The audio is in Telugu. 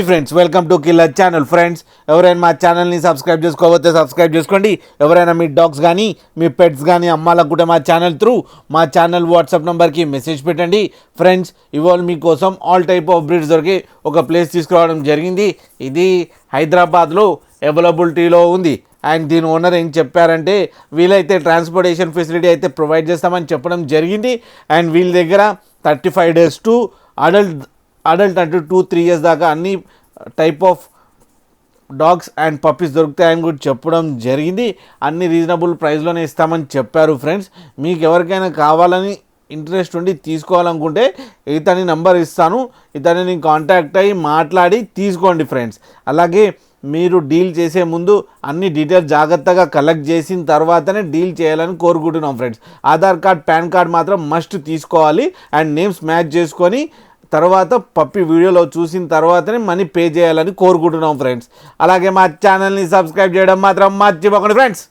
Friends welcome to killer channel. Friends ఎవరైనా మా ఛానల్ని సబ్స్క్రైబ్ చేసుకోకపోతే సబ్స్క్రైబ్ చేసుకోండి. ఎవరైనా మీ డాగ్స్ కానీ మీ పెట్స్ కానీ అమ్మాలకు కూడా మా ఛానల్ త్రూ మా ఛానల్ వాట్సాప్ నెంబర్కి మెసేజ్ పెట్టండి. ఫ్రెండ్స్ ఇవాళ మీకోసం ఆల్ టైప్ ఆఫ్ బ్రీడ్స్ దొరికి ఒక ప్లేస్ తీసుకురావడం జరిగింది. ఇది హైదరాబాద్లో అవైలబిలిటీలో ఉంది. అండ్ దీని ఓనర్ ఏం చెప్పారంటే వీలైతే ట్రాన్స్పోర్టేషన్ ఫెసిలిటీ అయితే ప్రొవైడ్ చేస్తామని చెప్పడం జరిగింది. అండ్ వీళ్ళ దగ్గర 35 days టు అడల్ట్ అంటే 2-3 years దాకా అన్ని type of dogs and puppies దొరుకుతాయని కూడా చెప్పడం జరిగింది. అన్ని రీజనబుల్ ప్రైస్లోనే ఇస్తామని చెప్పారు. ఫ్రెండ్స్ మీకు ఎవరికైనా కావాలని ఇంట్రెస్ట్ ఉండి తీసుకోవాలనుకుంటే ఇతని నెంబర్ ఇస్తాను, ఇతనిని కాంటాక్ట్ అయ్యి మాట్లాడి తీసుకోండి. ఫ్రెండ్స్ అలాగే మీరు డీల్ చేసే ముందు అన్ని డీటెయిల్స్ జాగ్రత్తగా కలెక్ట్ చేసిన తర్వాతనే డీల్ చేయాలని కోరుకుంటున్నాం. Friends Aadhaar card pan card మాత్రం మస్ట్ తీసుకోవాలి. అండ్ నేమ్స్ మ్యాచ్ చేసుకొని తర్వాత పప్పి వీడియోలో చూసిన తర్వాతనే మనీ పే చేయాలని కోరుకుంటున్నాం. ఫ్రెండ్స్ అలాగే మా ఛానల్ని సబ్స్క్రైబ్ చేయడం మాత్రం మర్చిపోకండి. ఫ్రెండ్స్